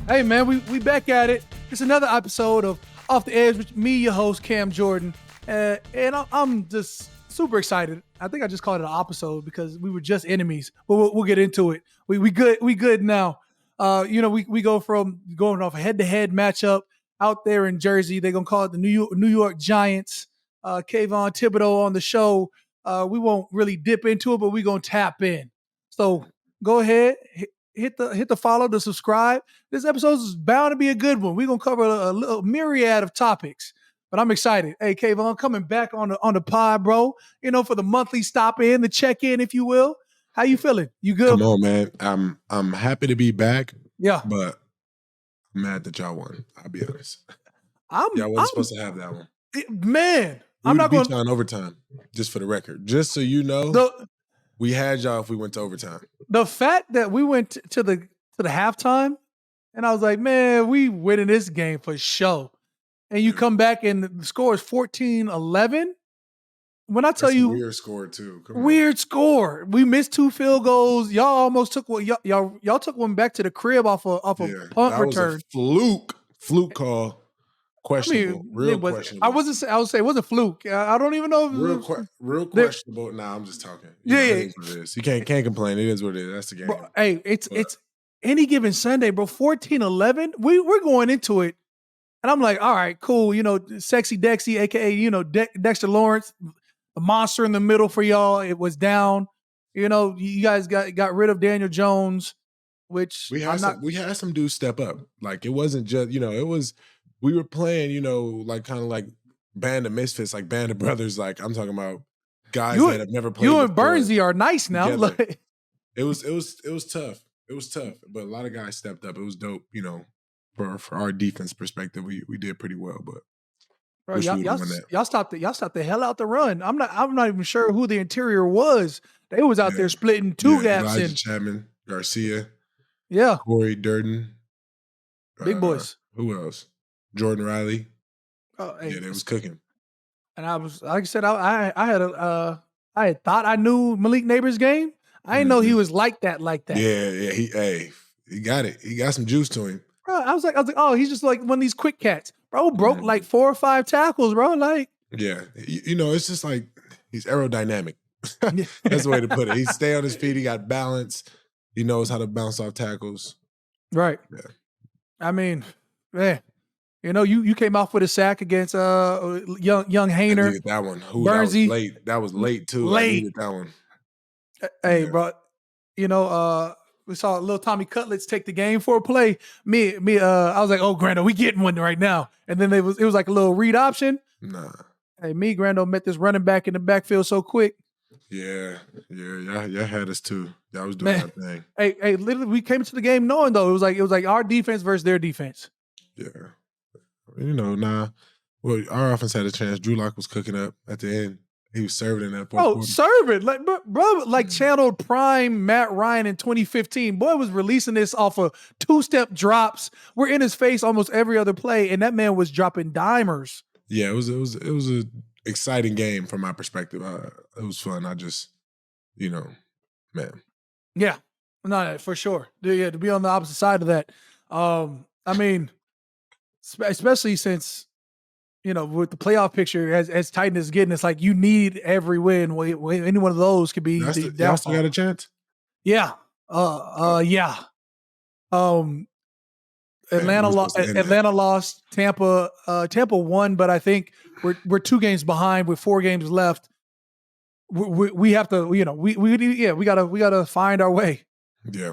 Hey man, we back at it. It's another episode of Off the Edge with me, your host Cam Jordan, and I'm just super excited. I think I just called it an episode because we were just enemies, but we'll get into it. We good now. We go from going off a head-to-head matchup out there in Jersey. They're gonna call it the New York Giants. Kayvon Thibodeaux on the show. We won't really dip into it, but we're gonna tap in. So go ahead. Hit the follow, the subscribe. This episode is bound to be a good one. We're gonna cover a little myriad of topics, but I'm excited. Hey, Kayvon, coming back on the pod, bro. For the monthly stop in, the check in, if you will. How you feeling? You good? Come on, man. I'm happy to be back. Yeah, but I'm mad that y'all won. I'll be honest. Y'all wasn't supposed to have that one, man. I'm not going going to on overtime. Just for the record, just so you know. We had y'all if we went to overtime. The fact that we went to the halftime, and I was like, man, we winning this game for sure. And you come back and the score is 14-11. When I tell you, weird score too. Weird score. We missed 2 field goals. Y'all almost took one. Y'all took one back to the crib off a punt return. Was a fluke call. Questionable. Real questionable. I would say it was a fluke. I don't even know. If real questionable. Nah, I'm just talking. It is what it is. You can't complain. It is what it is. That's the game. Bro, hey, it's any given Sunday, bro. 14-11. We're going into it, and I'm like, all right, cool. Sexy Dexy, aka Dexter Lawrence, the monster in the middle for y'all. It was down. You guys got rid of Daniel Jones, which we had some dudes step up. Like it wasn't just it was. We were playing, like kind of like band of misfits, like band of brothers. Like I'm talking about guys that have never played. You and Bernsey are nice now. It was tough. It was tough, but a lot of guys stepped up. It was dope. For our defense perspective, we did pretty well. But bro, y'all stopped the hell out the run. I'm not even sure who the interior was. They was out there splitting two gaps Elijah in. Chapman, Garcia, Corey Durden, big boys. Who else? Jordan Riley. Hey, they was cooking. And I was, like I said, I had thought I knew Malik Neighbors' game. I didn't know he was like that. Yeah. He got it. He got some juice to him. Bro, I was like, oh, he's just like one of these quick cats. Bro, broke like 4 or 5 tackles, bro. Like, yeah, it's just like he's aerodynamic. That's the way to put it. He stay on his feet. He got balance. He knows how to bounce off tackles. Right. Yeah. I mean, man. You came off with a sack against young Hayner. I needed that one. Bernsey. That was late too. I needed that one. Hey, bro. We saw little Tommy Cutlets take the game for a play. Me. I was like, oh, Grando, we getting one right now. And then it was like a little read option. Nah. Hey, Grando met this running back in the backfield so quick. Yeah. Y'all had us too. Y'all was doing that thing. Hey, literally, we came into the game knowing though it was like our defense versus their defense. Yeah. Well, our offense had a chance. Drew Lock was cooking up at the end. He was serving in that fourth quarter. Serving. Like, bro, channeled prime Matt Ryan in 2015. Boy was releasing this off of 2-step drops. We're in his face almost every other play, and that man was dropping dimers. Yeah, it was a exciting game from my perspective. It was fun. I just, man. Yeah. No, for sure. Yeah, to be on the opposite side of that. I mean, especially since, with the playoff picture as tight as it's getting, it's like you need every win. Any one of those could be the downfall. Y'all still got a chance? Yeah. Yeah. Atlanta lost. Tampa won, but I think we're 2 games behind with 4 games left. We have to, we gotta find our way. Yeah.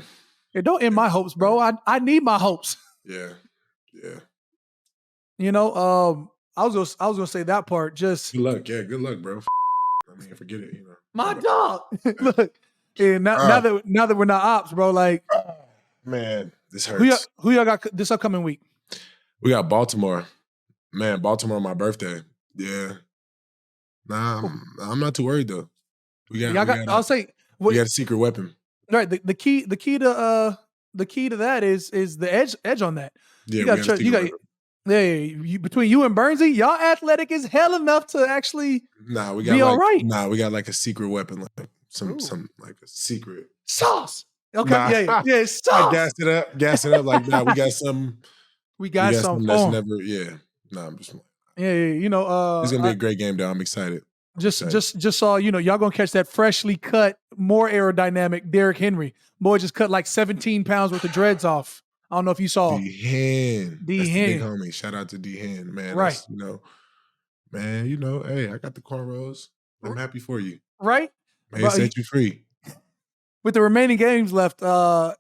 It don't end my hopes, bro. I need my hopes. Yeah. I was gonna say that part. Just good luck. Yeah, good luck, bro. I mean, forget it. My dog. Look, and now that we're not ops, bro. Like, man, this hurts. Who y'all got this upcoming week? We got Baltimore. Man, Baltimore on my birthday. Yeah. Nah, I'm not too worried though. We got a secret weapon. Right. The key to that is the edge on that. Yeah, between you and Bernsey, y'all athletic as hell enough to actually we got be all right. Nah, we got like a secret weapon, like some like a secret sauce. Okay, Nah, yeah, it's I tough. gas it up like, nah, we got some. We We got got some something that's for 'em. never. Yeah, nah, I'm just. Yeah, It's gonna be a great game, though. I'm excited. just saw, y'all gonna catch that freshly cut, more aerodynamic Derrick Henry. Boy just cut like 17 pounds worth of dreads off. I don't know if you saw D Hen, D that's the big Hen. homie. Shout out to D Hen, man. Right. That's man. Hey, I got the cornrows. I'm happy for you. Right? May it But set you free. with the remaining games left, are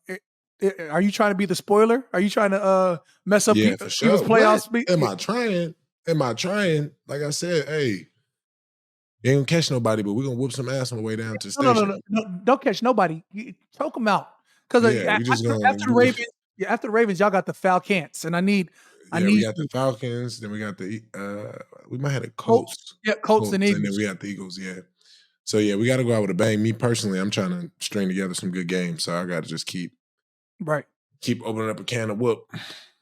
you trying to be the spoiler? Are you trying to mess up Yeah, for people's sure. What playoffs? am I trying? Am I trying? Like I said, hey, you ain't gonna catch nobody, but we're gonna whoop some ass on the way down to the station. No, don't catch nobody. Choke them out. Because Yeah, we just gonna after the Ravens, after the Ravens, y'all got the Falcons, and I need yeah, we got the Falcons, then we got we might have the Colts. Colts. Yeah, Colts and And then Eagles. we got the Eagles, yeah. So yeah, we gotta go out with a bang. Me personally, I'm trying to string together some good games. So I gotta just keep opening up a can of whoop.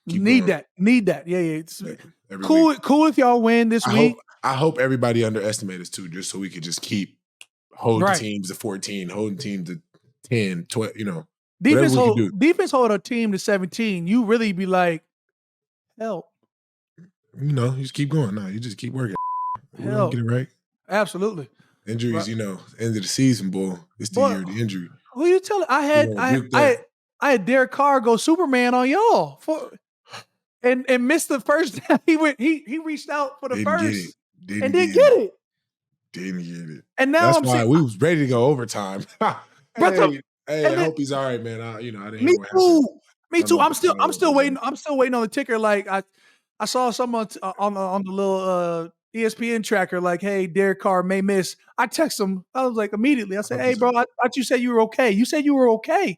Need that. Yeah. It's every cool. week. Cool if y'all win this week. I hope everybody underestimates us too, just so we could just keep holding teams to 14, holding teams to 10, 12, Defense whatever we can do. Defense hold a team to 17. You really be like, help. You just keep going. No, you just keep working. We're gonna Help. get it right. Absolutely. Injuries, end of the season, boy. It's the year of the injury. Who you telling? I had Derek Carr go Superman on y'all and missed the first. He reached out for the first and didn't get it. Didn't get it. And now that's why we was ready to go overtime. Hey, I hope he's all right, man. I didn't hear what happened. Me too. I'm still waiting. I'm still waiting on the ticker. Like I saw someone on the little ESPN tracker, like, hey, Derek Carr may miss. I text him. I was like, immediately. I said, hey, bro, I thought you said you were okay. You said you were okay.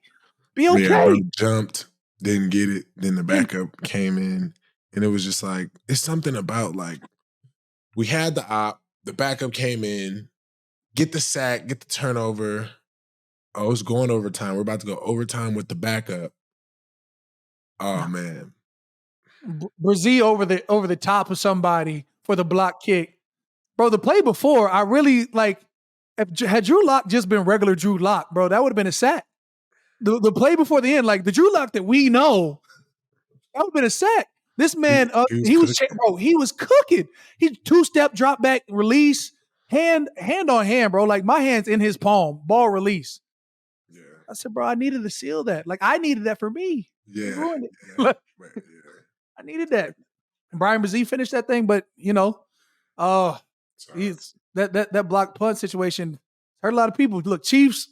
Be okay. Yeah, bro, jumped, didn't get it. Then the backup came in, and it was just like, it's something about like, we had the op, the backup came in, get the sack, get the turnover. Oh, it's going overtime. We're about to go overtime with the backup. Oh man, Brazil over the top of somebody for the block kick, bro. The play before, I really like. Had Drew Lock just been regular Drew Lock, bro, that would have been a sack. The play before the end, like the Drew Lock that we know, that would have been a sack. This man, he was cooking. He 2-step drop back release, hand on hand, bro. Like my hand's in his palm, ball release. Yeah. I said, bro, I needed to seal that. Like I needed that for me. Yeah. I needed that. And Brian Brzee finished that thing, but he's that block punt situation hurt a lot of people. Look, Chiefs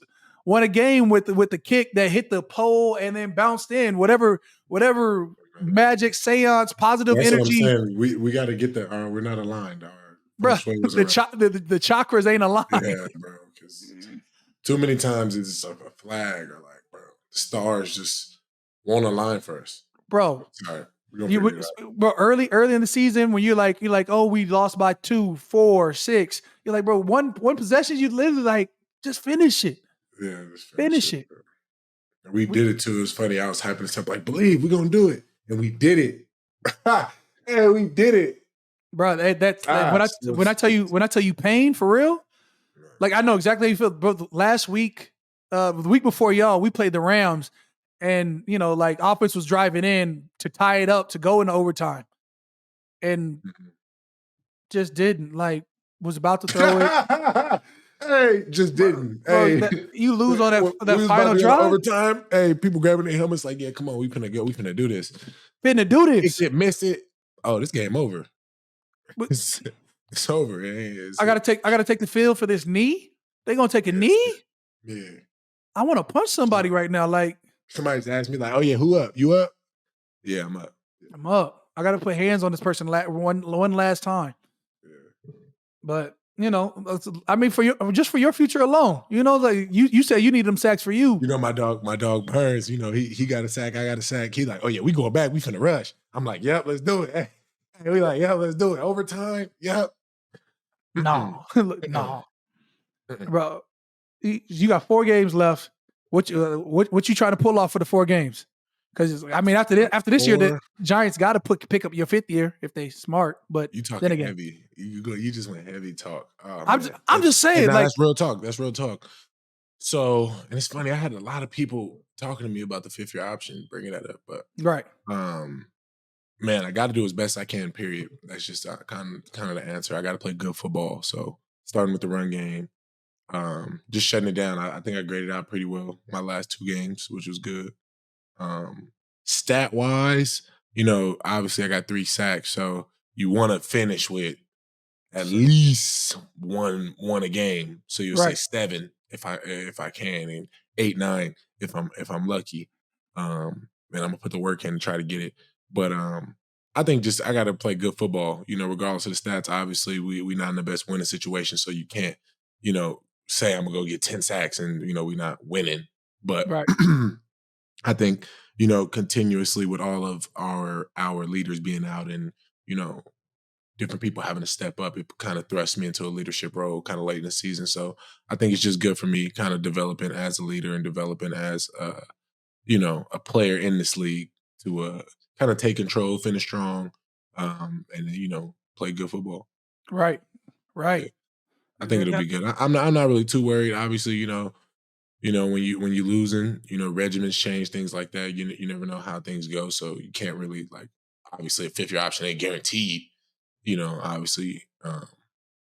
won a game with the kick that hit the pole and then bounced in. Whatever magic, seance, positive That's energy. What I'm saying. We got to get that. We're not aligned. Bro, the chakras ain't aligned. Yeah, bro. Because too many times it's a flag or like, bro, the stars just won't align for us. Bro. Sorry. Bro, early in the season when you're like, oh, we lost by 2, 4, 6. You're like, bro, one possession, you literally like, just finish it. Yeah, just finish it. We did it too. It was funny. I was hyping stuff like, believe we're gonna do it, and we did it. And we did it, bro. That's when I tell you pain for real. Like I know exactly how you feel. Bro, last week, the week before y'all, we played the Rams. And, like offense was driving in to tie it up to go into overtime. And just didn't. Like, was about to throw it. Hey, just didn't. Bro, hey, you lose on that final drive. Overtime. Hey, people grabbing their helmets like, yeah, come on, we finna go. We finna do this. Miss it. Oh, this game over. It's over. I gotta take the field for this knee. They gonna take a knee? Yeah. I want to punch somebody right now. Like, somebody's asked me, like, oh, yeah, who up? You up? Yeah, I'm up. I'm up. I got to put hands on this person one last time. Yeah. But, I mean, for your future alone, like you said you need them sacks for you. My dog Burns, he got a sack, I got a sack. He's like, oh, yeah, we going back. We finna rush. I'm like, yep, let's do it. Hey, we like, yeah, let's do it. Overtime, yep. No. No. Bro, you got 4 games left. What you trying to pull off for the 4 games? Because I mean, after this year, the Giants got to pick up your 5th year if they smart. But you talking then again, heavy. You just went heavy talk. Oh, I'm just saying, like that's real talk. That's real talk. So, and it's funny. I had a lot of people talking to me about the 5th-year option, bringing that up. But Right. man, I got to do as best I can. Period. That's just kind of the answer. I got to play good football. So starting with the run game, just shutting it down. I think I graded out pretty well my last 2 games, which was good. Stat wise, obviously I got 3 sacks, so you want to finish with at least one a game. So you'll say Right. 7 if I can, and 8, 9 if I'm lucky. And I'm gonna put the work in and try to get it. But I think just I gotta play good football, regardless of the stats. Obviously, we not in the best winning situation, so you can't, say I'm gonna go get 10 sacks and we not winning. But Right. I think, continuously with all of our leaders being out and, different people having to step up, it kind of thrusts me into a leadership role kind of late in the season. So I think it's just good for me kind of developing as a leader and developing as a player in this league to kind of take control, finish strong, and play good football. Right. Yeah. Right. I think it'll be good. I'm not really too worried. Obviously, when you losing, regimens change, things like that. You never know how things go, so you can't really obviously a 5th-year option ain't guaranteed. Obviously,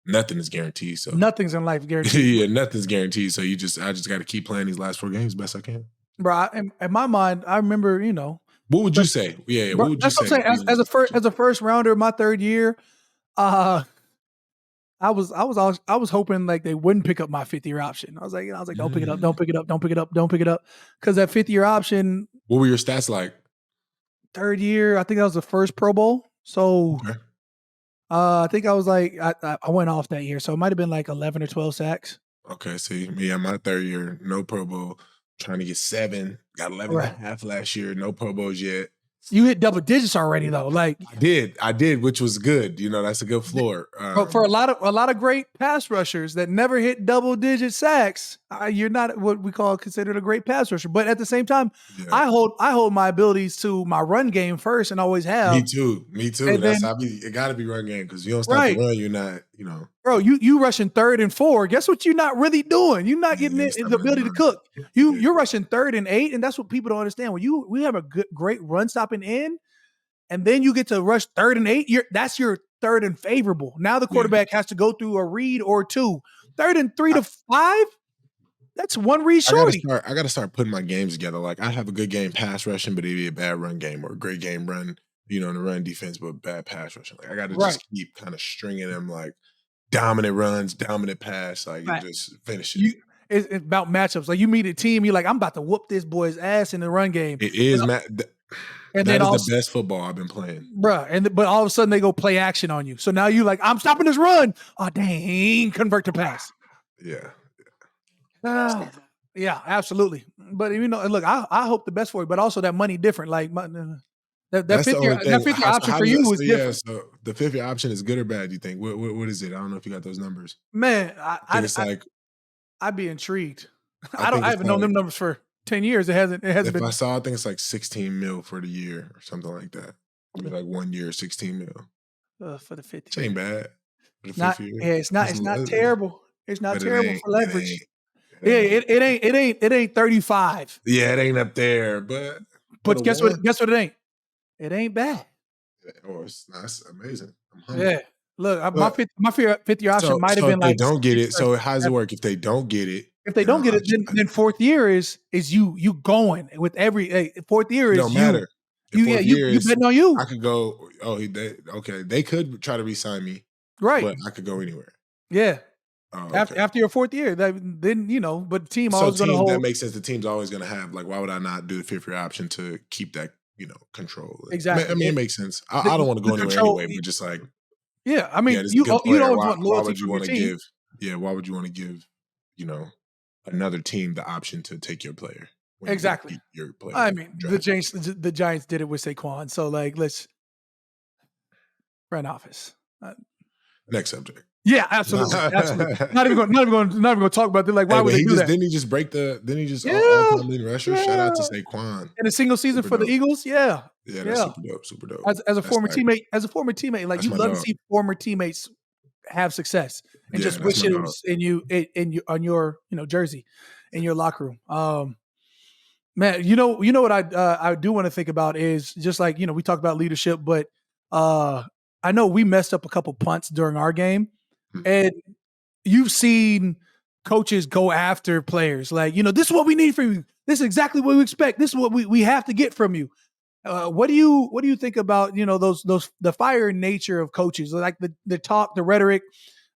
nothing is guaranteed. So Nothing's in life guaranteed. yeah, nothing's guaranteed. So I just got to keep playing these last 4 games best I can. Bro, in my mind, I remember, What would but you say? Yeah, bro, what would you that's what say? I'm saying. As a first rounder, my 3rd year, I was hoping like they wouldn't pick up my 5th-year option. I was like, don't pick it up, don't pick it up, don't pick it up, don't pick it up, because that 5th-year option, What were your stats like? 3rd year, I think that was the first Pro Bowl. So Okay. I think I was like I went off that year, so it might have been like 11 or 12 sacks. Okay, see, me, I'm my 3rd year, no Pro Bowl, trying to get 7, got 11 Right. and a half last year, no Pro Bowls yet. You hit double digits already though. Like I did, which was good. That's a good floor. but for a lot of great pass rushers that never hit double digit sacks, you're not what we call considered a great pass rusher. But at the same time, Yeah. I hold my abilities to my run game first and always have. Me too. And That's then, it got to be run game because you don't stop right, the run, you're not. bro, you rushing 3rd and 4. Guess what? You're not really doing. You're not Yeah, getting you ain't the stopping the ability to run. cook. Yeah. You're rushing 3rd and 8, and that's what people don't understand. When we have a great run stopping end. And then you get to rush 3rd and 8. That's your 3rd and favorable. Now the quarterback has to go through a read or 2. 3rd and 3 to 5. That's one read shorty. I gotta start putting my games together. Like I have a good game pass rushing, but it'd be a bad run game, or a great game run, in the run defense, but bad pass rushing. Like I gotta just keep kind of stringing them like dominant runs, dominant pass, like and just finish it. It's about matchups. Like you meet a team, you're like, I'm about to whoop this boy's ass in the run game. It is, and that then is the best football I've been playing. Bruh, but all of a sudden they go play action on you. So now you like, I'm stopping this run. Oh, dang, convert to pass. Yeah. Yeah, absolutely. But look, I hope the best for you, but also that money different. Like that 5th-year option for you was different. So the 5th-year option is good or bad? Do you think? What is it? I don't know if you got those numbers. Man, I'd be intrigued. I haven't known them numbers for 10 years. It hasn't been. I saw, I think it's like 16 mil for the year or something like that. Maybe like 1 year, 16 mil. For the 5th year. Ain't bad. For the 5th year. Yeah, it's not terrible. It's not terrible for leverage. It ain't 35. Yeah, it ain't up there, but guess what it ain't? It ain't bad. Oh, it's amazing. I'm humble. Yeah. Look, my 5th-year option might have been if they like. don't get it. So how does it work? If they don't get it, if they don't get it, then 4th year is you going with every 4th year is don't matter. You betting on you. I could go. They could try to re-sign me, right? But I could go anywhere. Yeah. Oh, okay. After your 4th year, then but the team always going to hold. That makes sense. The team's always going to have why would I not do the 5th-year option to keep that control? Exactly. I mean, it makes sense. I don't want to go anywhere anyway, but just like yeah, I mean, you always want loyalty from your team. Why would you want to give another team the option to take your player? Exactly. Your player. I mean, the Giants did it with Saquon, so let's front office. Next subject. Yeah, absolutely. Not even going to talk about that. Like, why would they do that? Didn't he just break the? Didn't he just all-time leading rusher? Shout out to Saquon in a single season for the Eagles. Yeah, that's super dope. As a former teammate, like you love to see former teammates have success and just wish it was in you on your jersey in your locker room. Man, you know what I do want to think about is just like, we talked about leadership, but uh, I know we messed up a couple punts during our game, Hmm. and you've seen coaches go after players like, this is what we need from you. This is exactly what we expect. This is what we have to get from you. What do you think about those the fire nature of coaches, like the talk, the rhetoric,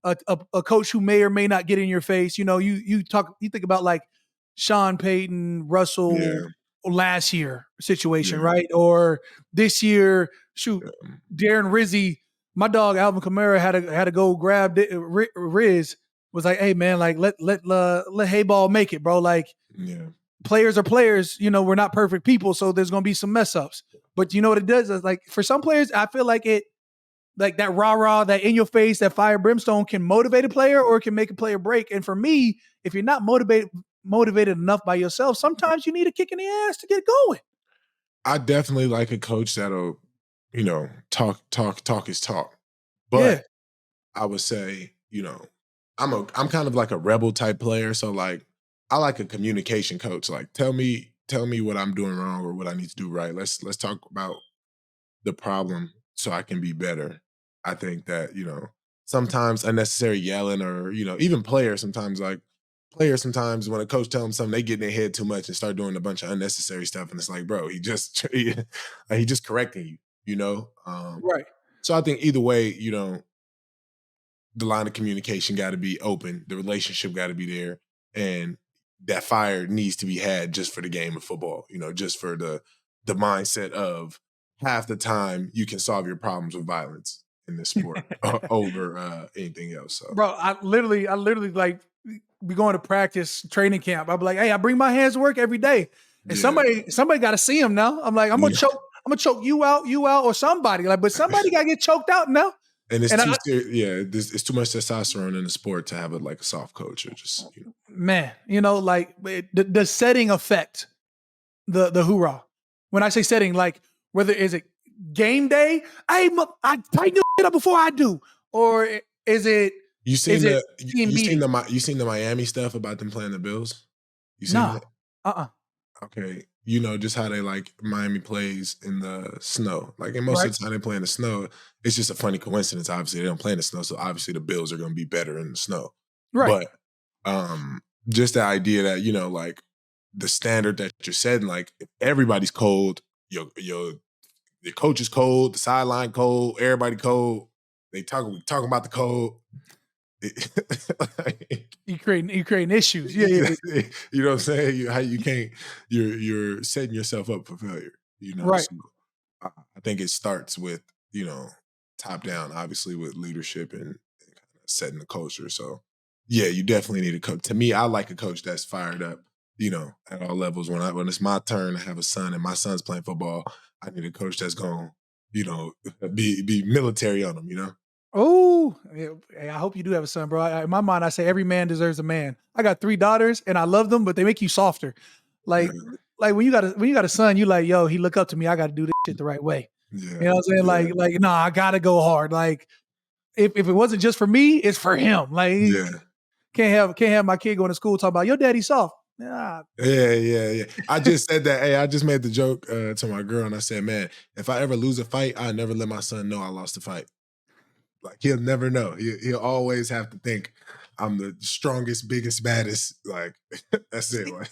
a coach who may or may not get in your face. You think about like Sean Payton, Russell Yeah, last year situation, yeah, right? Or this year, shoot, yeah, Darren Rizzi, my dog Alvin Kamara had to go grab Riz. Was like, hey man, like let Hayball make it, bro. Like yeah. players are players. We're not perfect people, so there's gonna be some mess ups. But you know what it does is like for some players, I feel like it like that rah rah, that in your face, that fire brimstone can motivate a player or it can make a player break. And for me, if you're not motivated enough by yourself, sometimes you need a kick in the ass to get going. I definitely like a coach that'll, talk his talk. Yeah, But I would say, I'm kind of like a rebel type player. So like I like a communication coach. Like tell me what I'm doing wrong or what I need to do right. Let's talk about the problem so I can be better. I think that, sometimes unnecessary yelling or, even players sometimes when a coach tells them something, they get in their head too much and start doing a bunch of unnecessary stuff. And it's like, bro, he just correcting you, you know? right. So I think either way, the line of communication got to be open, the relationship got to be there, and that fire needs to be had just for the game of football. Just for the mindset of half the time you can solve your problems with violence in this sport over anything else. So Bro, I literally like be going to practice training camp. I'll be like, hey, I bring my hands to work every day. And yeah, somebody got to see him now. I'm like, yeah. I'm gonna choke you out, or somebody. Like, but somebody gotta get choked out now. And it's And too serious. Yeah, it's too much testosterone in the sport to have it like a soft coach or just man, like the setting effect, the hoorah. When I say setting, like whether is it game day, I tighten your shit up before I do, or is it You is seen it the team meeting? you seen the Miami stuff about them playing the Bills? You seen Nah, that? uh, Okay, just how they like Miami plays in the snow. Like, and most right, of the time they play in the snow. It's just a funny coincidence. Obviously, they don't play in the snow, so obviously the Bills are going to be better in the snow. right. But just the idea that like the standard that you're setting, like if everybody's cold, your coach is cold, the sideline cold, everybody cold. They talking about the cold. Like, You creating issues. Yeah, yeah, yeah, you know what I'm saying? How you can't you're setting yourself up for failure, right. So I think it starts with, top down, obviously with leadership and kind of setting the culture. So yeah, you definitely need a coach. To me, I like a coach that's fired up, at all levels. When it's my turn to have a son and my son's playing football, I need a coach that's going, you know, be military on them. Oh, hey, I hope you do have a son, bro. In my mind, I say every man deserves a man. I got 3 daughters, and I love them, but they make you softer. Yeah, Like when you got a son, you like, yo, he look up to me. I got to do this shit the right way. You yeah, know what I'm saying? yeah, No, I gotta go hard. Like if it wasn't just for me, it's for him. Like he yeah. can't have my kid going to school talking about your daddy soft. Nah, Yeah, yeah, yeah. I just said that. Hey, I just made the joke to my girl, and I said, "Man, if I ever lose a fight, I never let my son know I lost a fight. Like he'll never know. He'll always have to think I'm the strongest, biggest, baddest. Like that's it. see, Like,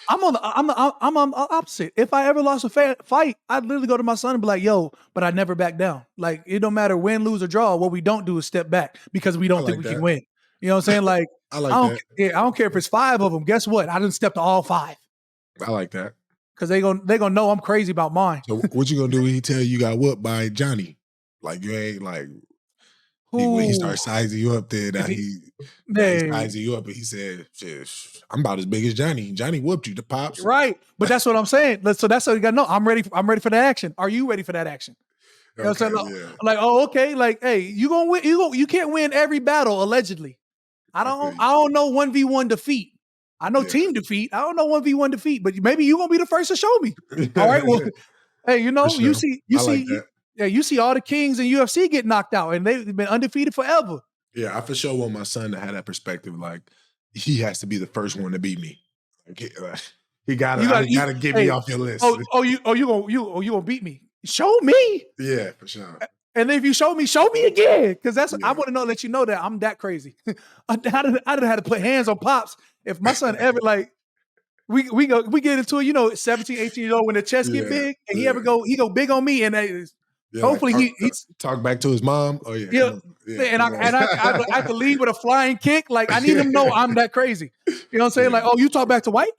I'm on the opposite. If I ever lost a fight, I'd literally go to my son and be like, "Yo," but I never back down. Like it don't matter win, lose, or draw. What we don't do is step back because we I don't think like we can that. win. You know what I'm saying? Like I like that. I don't care if it's 5 of them. Guess what? I didn't step to all 5 I like that. because they gonna know I'm crazy about mine. So, what you gonna do when he tell you got whooped by Johnny? Like you ain't like when he Who starts sizing you up there. if Now he he they sizing you up, and he said, "Shit, I'm about as big as Johnny. Johnny whooped you, the pops." right? But that's what I'm saying. So that's what you got to know. I'm ready. I'm ready for that action. Are you ready for that action? You know what Okay, I'm saying? yeah, Like, oh, okay. Like, hey, you gonna win? You can't win every battle allegedly. I I don't. feel I don't know 1v1 defeat. I know you. team defeat. I don't know 1v1 defeat. But maybe you gonna be the first to show me. All right. Well, Yeah. hey, For you sure. see, I like that. yeah, you see all the kings in UFC get knocked out, and they've been undefeated forever. Yeah, I for sure want my son to have that perspective. Like he has to be the first one to beat me. Like, He You gotta get me off your list. you gonna beat me? Show me. Yeah, for sure. And then if you show me again, because I Yeah. want to let you know that I'm that crazy. I done had to put hands on pops. If my son ever like we get into it, 17, 18 years old when the chest get big, and he go big on me, and hopefully like, he's talk back to his mom. Oh yeah, yeah. come on. Yeah, And I could leave with a flying kick. Like I need him to know I'm that crazy. You know what I'm saying? Yeah. Like, oh, you talk back to White?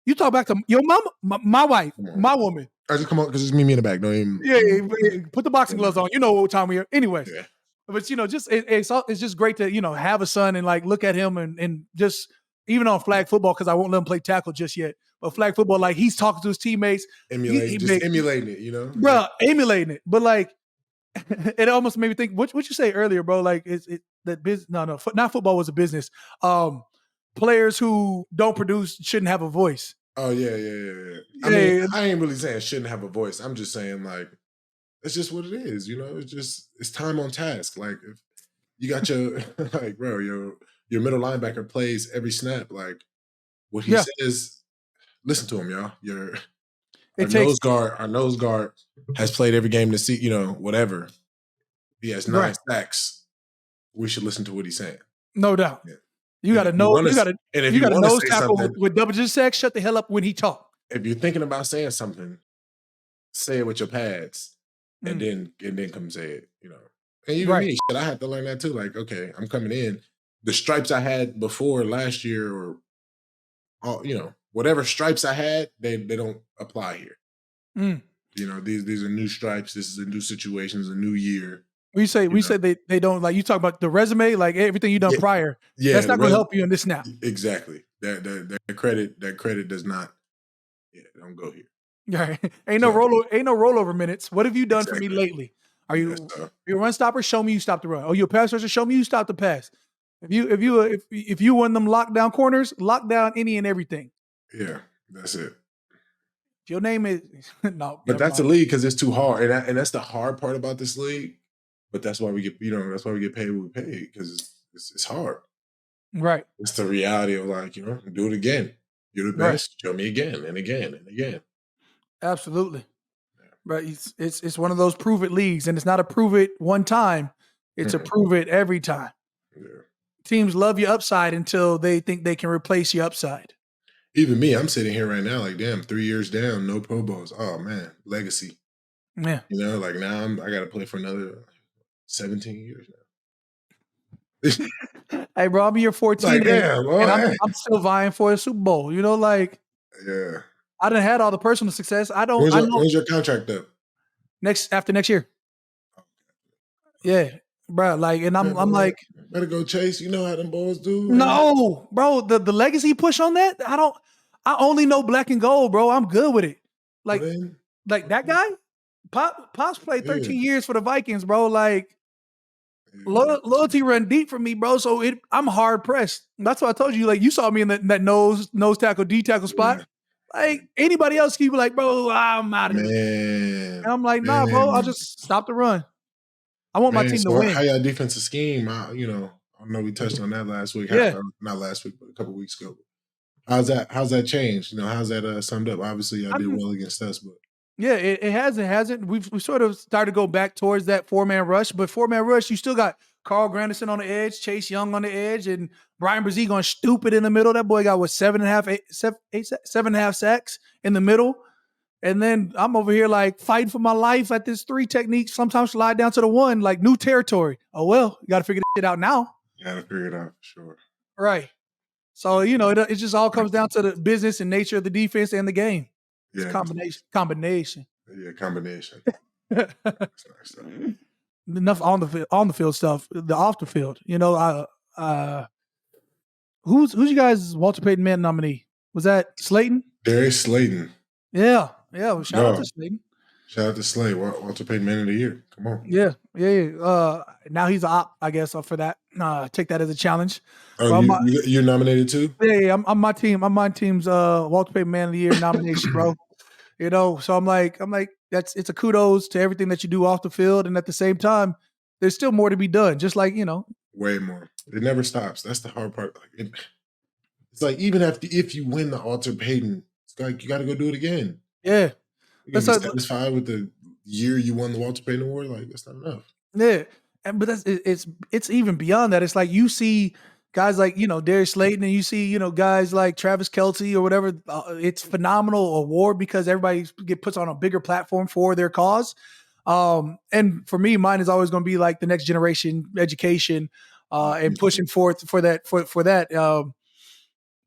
You talk back to your mama, my wife, my woman. I just come on because it's me in the back. Don't even. Yeah, put the boxing gloves on. You know what time we are. Anyways, Yeah. but it's just great to have a son and like look at him and just even on flag football because I won't let him play tackle just yet. But flag football, like he's talking to his teammates, emulating it, bro, emulating it. But like, it almost made me think. What you say earlier, bro? Like, it that business? No, not football was a business. Players who don't produce shouldn't have a voice. Oh yeah. I mean, I ain't really saying shouldn't have a voice. I'm just saying like it's just what it is. It's time on task. Like if you got your like bro, your middle linebacker plays every snap. Like what he says, listen to him, y'all. Our nose guard has played every game to see, whatever. He has 9 sacks. We should listen to what he's saying. No doubt. Yeah. You got to know. You got to nose tackle with double digit sacks. Shut the hell up when he talk. If you're thinking about saying something, say it with your pads, and then come say it. And even me, I had to learn that too. Like, okay, I'm coming in. The stripes I had before last year, or whatever stripes I had, they don't apply here. These are new stripes. This is a new situation. It's a new year. We say they don't like you talk about the resume, like everything you done prior. Yeah, that's not going to help you in this snap. Exactly. That credit does not. Yeah, don't go here. Right. Ain't no rollover minutes. What have you done for me lately? Are you a run stopper? Show me you stop the run. Oh, you a pass rusher? Show me you stop the pass. If you win them lockdown corners, lock down any and everything. Yeah, that's it. Your name is no. But that's a league because it's too hard, and that's the hard part about this league. But that's why we get paid what we pay because it's hard. Right. It's the reality of like, do it again. You're the best. Show me again and again and again. Absolutely. Right. It's one of those prove it leagues, and it's not a prove it one time. It's a prove it every time. Yeah. Teams love your upside until they think they can replace your upside. Even me, I'm sitting here right now like, damn, 3 years down, no Pro Bowls. Oh man, legacy. Yeah. Like now I got to play for another 17 years now. Hey, bro, I'm year 14 like, damn, and I'm still vying for a Super Bowl. Like, yeah, I done had all the personal success. When's your contract up? After next year. Yeah, bro. Like, and I'm like, better go chase. You know how them boys do. No, bro. The legacy push on that. I only know black and gold, bro. I'm good with it. Like that guy. Pops played 13 years for the Vikings, bro. Like loyalty run deep for me, bro. So I'm hard pressed. That's why I told you. Like you saw me in that nose tackle, D tackle spot. Yeah. Like anybody else, you be like, bro, I'm out of here. And I'm like, nah, bro. I'll just stop the run. I want my team to win. How y'all defensive scheme? I know we touched on that last week. Yeah. Not last week, but a couple weeks ago. How's that changed? How's that summed up? Obviously, y'all did well against us, but yeah, it hasn't. We've sort of started to go back towards that 4-man rush, but 4-man rush, you still got Carl Granderson on the edge, Chase Young on the edge, and Brian Brzee going stupid in the middle. That boy got 7.5 sacks in the middle. And then I'm over here like fighting for my life at this 3 technique, sometimes slide down to the 1, like new territory. Oh, well, you got to figure this shit out now. You got to figure it out for sure. Right. So, it just all comes down to the business and nature of the defense and the game. Yeah. It's combination. Yeah, combination. Enough on the field stuff. The off the field. Who's you guys' Walter Payton Man nominee? Was that Slayton? Darius Slayton. Yeah. Yeah, well, shout out to Slayton. Shout out to Slay, Walter Payton Man of the Year. Come on. Yeah. Now he's an op, I guess, for that. Take that as a challenge. Oh, you're nominated too? Yeah, I'm my team. I'm my team's Walter Payton Man of the Year nomination, bro. So I'm like, it's a kudos to everything that you do off the field, and at the same time, there's still more to be done. Just like way more. It never stops. That's the hard part. It's like even if you win the Walter Payton It's like you got to go do it again. Yeah. You're gonna That's be like, satisfied with the year you won the Walter Payton Award. Like that's not enough. yeah. But it's even beyond that. It's like you see guys like, Darius Slayton, and you see, guys like Travis Kelce or whatever. It's phenomenal award because everybody puts on a bigger platform for their cause. And for me, mine is always going to be like the next generation education, and pushing forth for that, for that.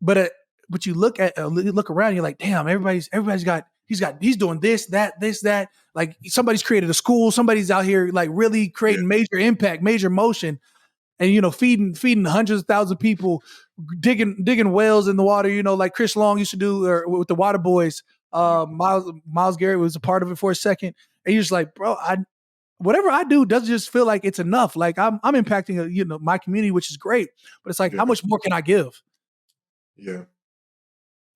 But uh, but you look around, you're like, damn, everybody's got he's doing this, that. Like somebody's created a school, somebody's out here like really creating major impact, major motion, and feeding hundreds of thousands of people, digging wells in the water. Like Chris Long used to do, or with the Water Boys. Miles Garrett was a part of it for a second, and you're just like, bro, whatever I do doesn't just feel like it's enough. Like I'm impacting my community, which is great, but it's like how much more can I give? Yeah.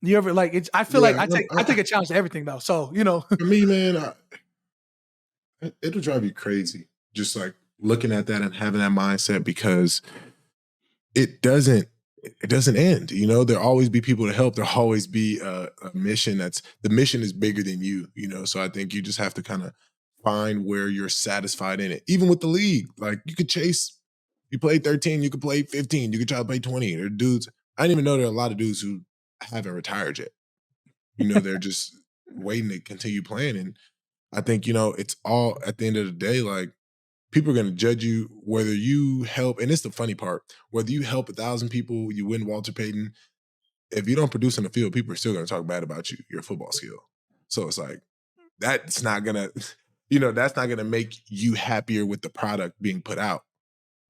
You ever like it's I feel like I take a challenge to everything though. So, For me, man, it'll drive you crazy. Just like looking at that and having that mindset because it doesn't end. There'll always be people to help. There'll always be a mission the mission is bigger than you, So I think you just have to kind of find where you're satisfied in it. Even with the league, like you play 13, you could play 15, you could try to play 20. There are dudes. I didn't even know there are a lot of dudes who haven't retired yet. They're just waiting to continue playing. And I think, it's all at the end of the day, like people are going to judge you whether you help. And it's the funny part, whether you help 1,000 people, you win Walter Payton. If you don't produce on the field, people are still going to talk bad about you, your football skill. So it's like, that's not going to, that's not going to make you happier with the product being put out.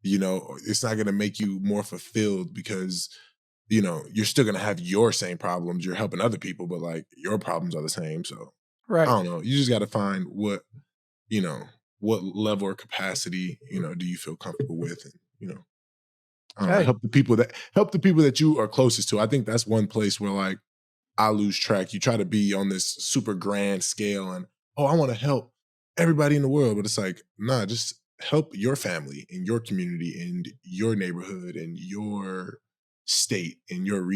It's not going to make you more fulfilled because, you're still going to have your same problems. You're helping other people, but like your problems are the same. So right. I don't know. You just got to find what level or capacity, do you feel comfortable with? And, I don't know, help the people that you are closest to. I think that's one place where like I lose track. You try to be on this super grand scale and, I want to help everybody in the world. But it's like, nah, just help your family and your community and your neighborhood and your state and your,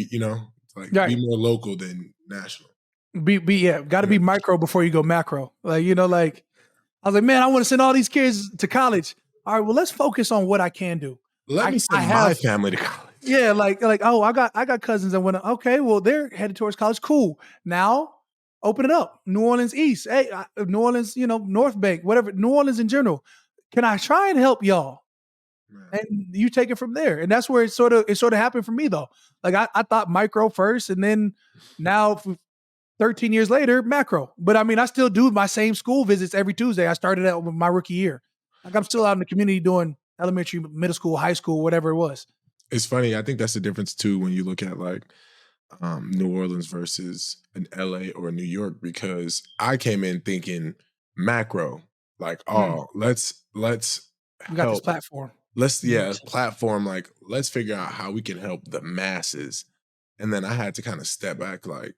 like be more local than national. Got to be micro before you go macro. Like, like I was like, man, I want to send all these kids to college. All right, well, let's focus on what I can do. Let me send my family to college. Yeah, like oh, I got cousins that went. Okay, well, they're headed towards college. Cool. Now, open it up. New Orleans East. Hey, New Orleans, North Bank, whatever. New Orleans in general. Can I try and help y'all? And you take it from there. And that's where it sort of happened for me though. Like I thought micro first, and then now 13 years later, macro. But I mean, I still do my same school visits every Tuesday. I started out with my rookie year. Like I'm still out in the community doing elementary, middle school, high school, whatever it was. It's funny. I think that's the difference too when you look at like New Orleans versus an LA or a New York, because I came in thinking macro, like, let's we got this platform. Platform, like let's figure out how we can help the masses. And then I had to kind of step back, like,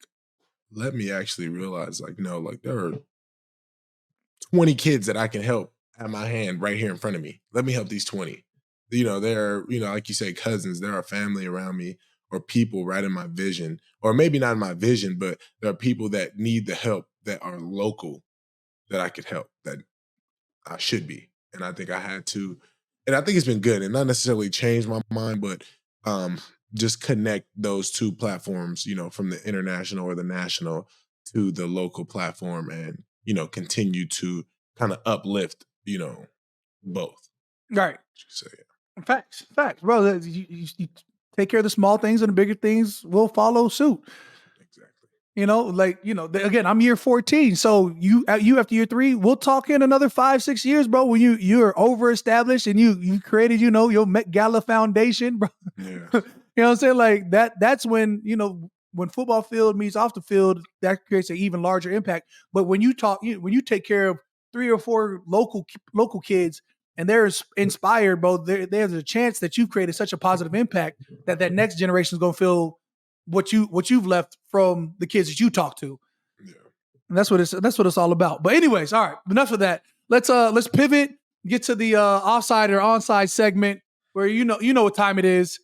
let me actually realize, like, no, like there are 20 kids that I can help at my hand right here in front of me. Let me help these 20. There are, like you say, cousins, there are family around me or people right in my vision, or maybe not in my vision, but there are people that need the help that are local that I could help, that I should be. And I think I had to, and I think it's been good and not necessarily change my mind, but just connect those two platforms, from the international or the national to the local platform and, continue to kind of uplift, both. Right. So, yeah. Facts, bro. You take care of the small things, and the bigger things will follow suit. Exactly. Again, I'm year 14. So you after year 3, we'll talk in another 5-6 years, bro. When you're over established and you created, your Met Gala Foundation, bro. Yeah. You know what I'm saying? Like that's when, when football field meets off the field, that creates an even larger impact. But when you take care of 3 or 4 local kids, and they're inspired, bro, there's a chance that you've created such a positive impact that next generation is going to feel what you've left from the kids that you talk to. Yeah. And that's what it's all about. But anyways, all right, enough of that. Let's pivot, get to the offside or onside segment where you know what time it is.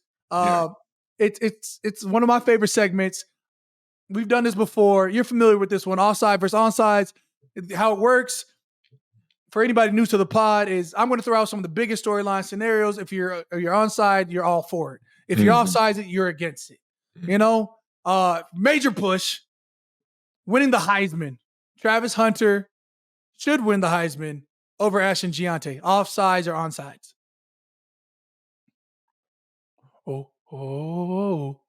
It's one of my favorite segments. We've done this before. You're familiar with this one. Offside versus onsides. How it works for anybody new to the pod is I'm going to throw out some of the biggest storyline scenarios. If you're onside, you're all for it. If you're offsides, you're against it. You know, major push, winning the Heisman. Travis Hunter should win the Heisman over Ashton Giante. Offsides or onsides? Oh.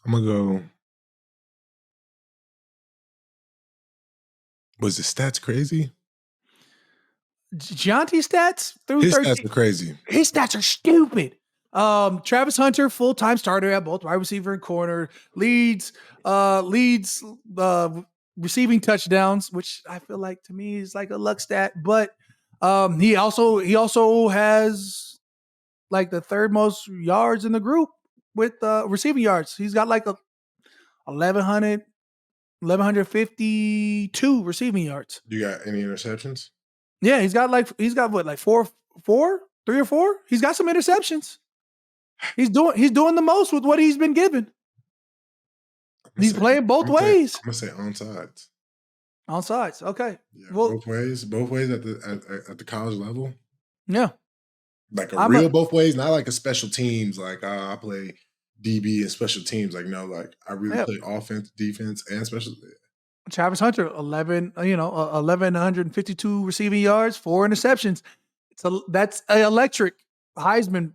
I'm gonna go. Was the stats crazy? Giante's stats through His 13. stats are crazy. His stats are stupid. Travis Hunter, full-time starter at both wide receiver and corner, leads receiving touchdowns, which I feel like to me is like a luck stat. But he also has like the third most yards in the group with receiving yards. He's got like 1152 receiving yards. You got any interceptions? Yeah, he's got what, like three or four? He's got some interceptions. He's doing the most with what he's been given. He's playing both ways. I'm gonna say onsides. Onsides, okay. Yeah, well, both ways at the college level. Yeah, like both ways, not like a special teams. Like I play DB and special teams. Like no, like I really play offense, defense, and special. Travis Hunter, 1152 receiving yards, 4 interceptions. That's an electric Heisman.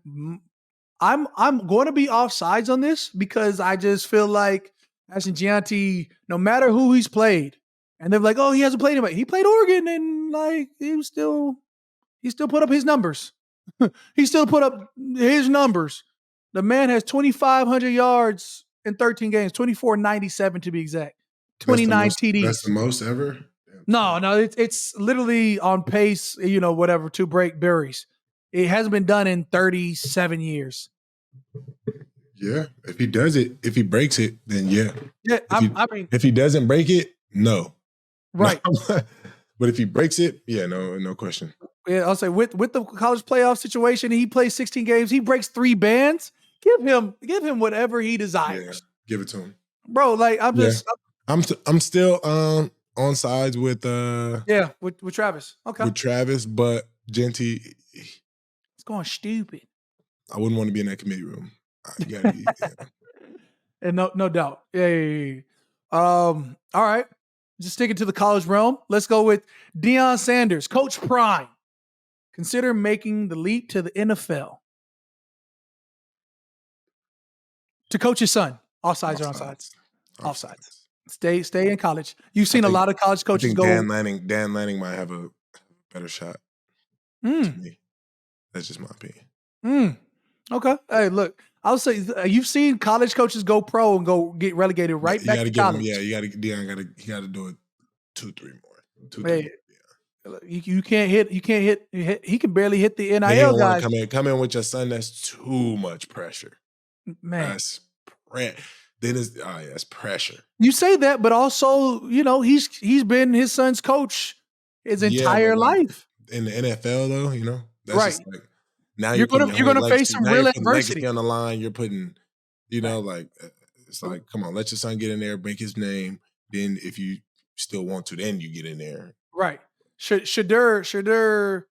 I'm going to be offsides on this because I just feel like Ashton Giante, no matter who he's played, and they're like, oh, he hasn't played anybody. He played Oregon and like he still put up his numbers. He still put up his numbers. The man has 2,500 yards in 13 games, 2,497 to be exact. 29 TDs. That's the most ever? No, it's literally on pace, to break Barry's. It hasn't been done in 37 years. Yeah. If he does it, if he breaks it, then yeah. Yeah, if he doesn't break it, no. Right. But if he breaks it, yeah, no question. Yeah, I'll say with the college playoff situation, he plays 16 games, he breaks 3 bands. Give him whatever he desires. Yeah, give it to him. Bro, like I'm still on sides with with Travis. Okay. With Travis, but Giante, it's going stupid. I wouldn't want to be in that committee room. You gotta be, And no doubt. Yeah. All right. Just sticking to the college realm. Let's go with Deion Sanders, Coach Prime. Consider making the leap to the NFL to coach his son. Offsides or onsides? Offsides. Stay in college. You've seen a lot of college coaches go. Dan Lanning might have a better shot. To me. That's just my opinion. Okay. Hey, look, I'll say you've seen college coaches go pro and go get relegated right back to college. Deion got to do it 2-3 more. 2-3 more. Yeah. You can't hit. He can barely hit the NIL guys. Come in with your son. That's too much pressure. Man, that's pressure. You say that, but also, he's been his son's coach his entire life. In the NFL, though, that's right. just like now you're gonna face some real adversity on the line. You're putting, it's like, come on, let your son get in there, make his name. Then, if you still want to, then you get in there. Right. Shadur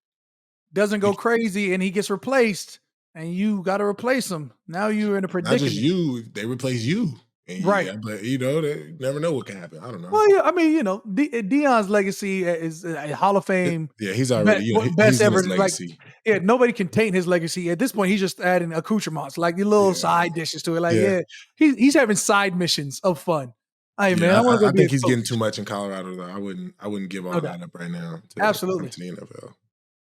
doesn't go crazy and he gets replaced, and you got to replace him. Now you're in a predicament. Not just you; they replace you. Right. But they never know what can happen. I don't know. Well, yeah, I mean, Deion's legacy is a Hall of Fame. Yeah, he's already best ever. Legacy. Like, nobody can taint his legacy. At this point, he's just adding accoutrements, like the little side dishes to it. Like, he's having side missions of fun. Hey, man, I think he's getting too much in Colorado, though. I wouldn't give all that up right now. Absolutely. To the NFL.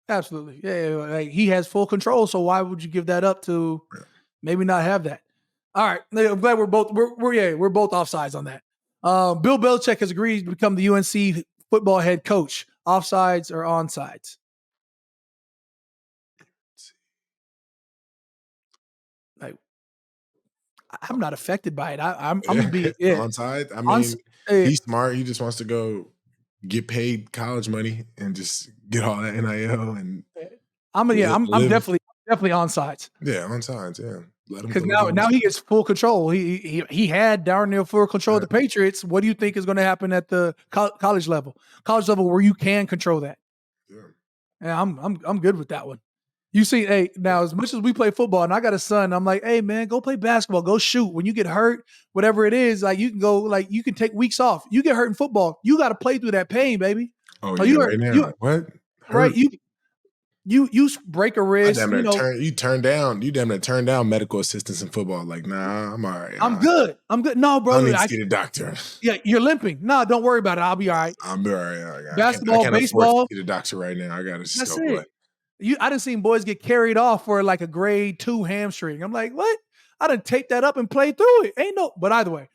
Absolutely. Yeah, like he has full control. So why would you give that up to maybe not have that? All right. I'm glad we're both offsides on that. Bill Belichick has agreed to become the UNC football head coach. Offsides or onsides? Like, I'm not affected by it. I'm gonna be onside. I mean, he's smart. He just wants to go get paid college money and just get all that NIL and I'm definitely onsides. Yeah, onsides. Yeah. Let him Because throw now games. he gets full control. He had darn near full control of the Patriots. What do you think is going to happen at the college level? College level where you can control that. Yeah. Yeah, I'm good with that one. You see, hey, now as much as we play football, and I got a son, I'm like, hey man, go play basketball, go shoot. When you get hurt, whatever it is, like you can go, like you can take weeks off. You get hurt in football, you got to play through that pain, baby. Oh Oh, yeah, right now. What? right? Hurt. You break a I wrist, damn near you damn near turn down medical assistance in football. Like, nah, I'm all right. I'm good. I'm good. No, I don't bro, need to see the doctor. yeah, you're limping. No, don't worry about it. I'll be all right. I'm all right. I Basketball, can't afford to baseball, see the doctor right now. I gotta just that's go play. it. I done seen boys get carried off for like a grade 2 hamstring. I'm like, what? I done taped that up and played through it. Ain't no. But either way,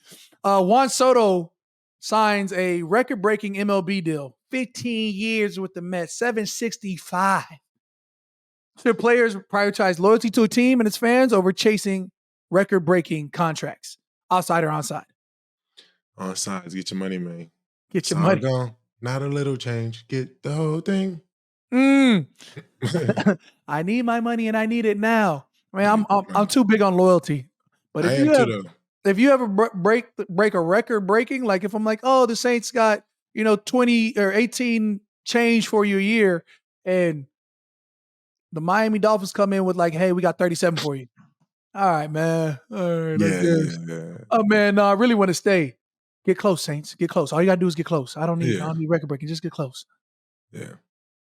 Juan Soto signs a record-breaking MLB deal, 15 years with the Mets, 765. Should players prioritize loyalty to a team and its fans over chasing record-breaking contracts? Offside or onside? On sides, get your money, man. Get your It's all money. gone. Not a little change. Get the whole thing. I need my money and I need it now. Man, I'm too big on loyalty. But I am too, though. if you ever break a record breaking, like if I'm like, oh, the Saints got 20 or 18 change for you a year, and the Miami Dolphins come in with like, hey, we got 37 for you. All right, man. All right, I guess. Yeah. Oh man, no, I really want to stay. Get close, Saints. Get close. All you gotta do is get close. I don't need record breaking. Just get close. Yeah.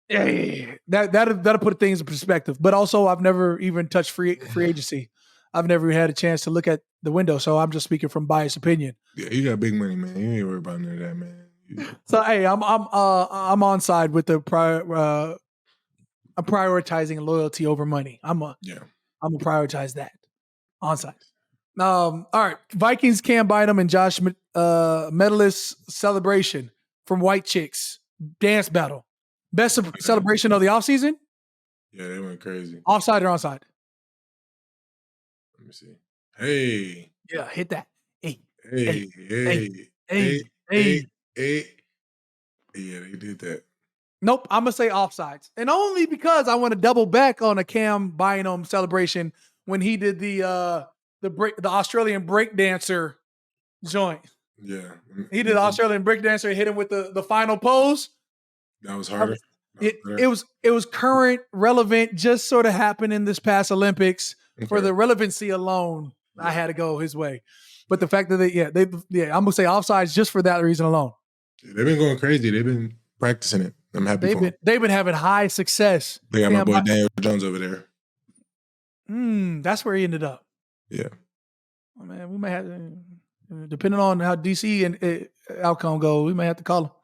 Yeah. That'll put things in perspective. But also, I've never even touched free agency. I've never had a chance to look at the window, so I'm just speaking from biased opinion. Yeah, you got big money, man. You ain't worried about none of that, man. So hey, I'm on side with the I'm prioritizing loyalty over money. I'm gonna prioritize that. On side. All right. Vikings can't bite them, and Josh medalist celebration from White Chicks dance battle. Best celebration of the offseason? Yeah, they went crazy. Offside or onside? Let me see. Hey. Yeah, hit that. Hey. Yeah, they did that. Nope, I'm gonna say offsides, and only because I want to double back on a Cam Bynum celebration when he did the Australian break dancer joint. Yeah, he did the Australian break dancer and hit him with the final pose. That was harder. It was current, relevant, just sort of happened in this past Olympics. Okay. For the relevancy alone, I had to go his way. But the fact that I'm gonna say offsides just for that reason alone. Yeah, they've been going crazy. They've been practicing it. I'm happy for them. They've been having high success. They got my boy Daniel Jones over there. That's where he ended up. Yeah. Oh, man, we might have, depending on how DC and outcome go, we may have to call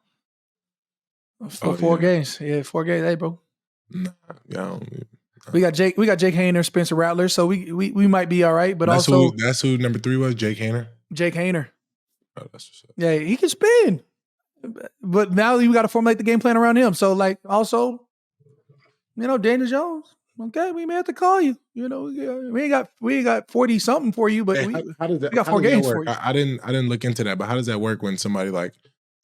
him. Four games. Yeah, 4 games. Hey, bro. Nah. We got Jake Hayner, Spencer Rattler, so we might be all right. But that's who number 3 was. Jake Hayner. Jake Hayner. Oh, that's what's up. Yeah, he can spin. But now you got to formulate the game plan around him. So, like, also, Daniel Jones. Okay, we may have to call you. We ain't got 40 something for you, but how does that, we got 4 games for you. I didn't look into that, but how does that work when somebody like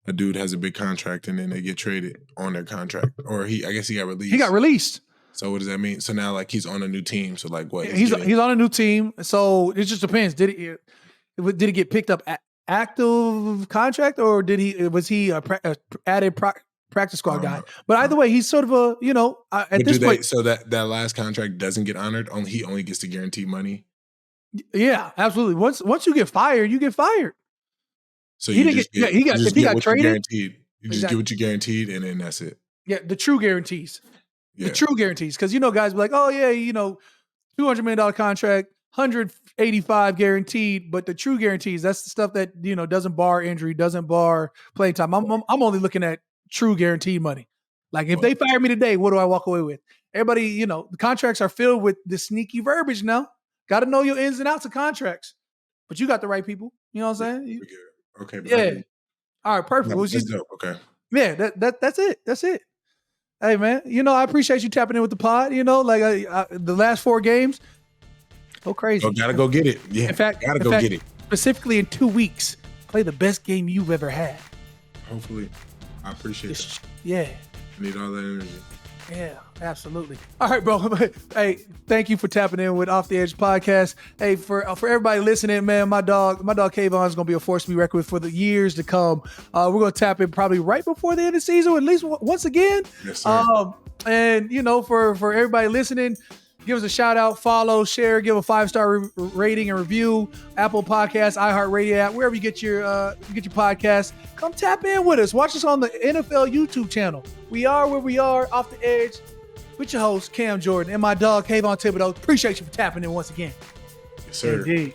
a dude has a big contract and then they get traded on their contract, or I guess he got released. He got released. So what does that mean? So now like he's on a new team. So like what? He's on a new team. So it just depends. Did he get picked up active contract, or was he a added practice squad guy? But either way, he's sort of a at this point. So that last contract doesn't get honored. He only gets the guaranteed money. Yeah, absolutely. Once you get fired, you get fired. So he got traded. You just get what you guaranteed, and then that's it. Yeah, the true guarantees. Yeah. The true guarantees, because guys be like, oh yeah, $200 million contract, 185 guaranteed, but the true guarantees, that's the stuff that doesn't bar injury, doesn't bar playing time. I'm only looking at true guaranteed money. Like if they fire me today, what do I walk away with? Everybody, the contracts are filled with the sneaky verbiage now. Got to know your ins and outs of contracts, but you got the right people. You know what I'm saying? Okay. Yeah. All right. Perfect. That's dope. Okay. Yeah. That's it. That's it. Hey man, I appreciate you tapping in with the pod. The last 4 games, go crazy. Gotta go get it. Yeah. In fact, get it. Specifically in 2 weeks, play the best game you've ever had. Hopefully, I appreciate that. Yeah. I need all that energy. Yeah, absolutely. All right, bro. Hey, thank you for tapping in with Off the Edge podcast. Hey, for everybody listening, man, my dog Kayvon is gonna be a force to be reckoned with for the years to come. We're gonna tap in probably right before the end of the season, or at least once again. Yes, sir. And for everybody listening, give us a shout out, follow, share, give a 5-star rating and review. Apple Podcasts, iHeartRadio app, wherever you get your podcasts. Come tap in with us. Watch us on the NFL YouTube channel. We are where we are, Off the Edge, with your host Cam Jordan and my dog Kayvon Thibodeaux. Appreciate you for tapping in once again. Yes, sir. Indeed.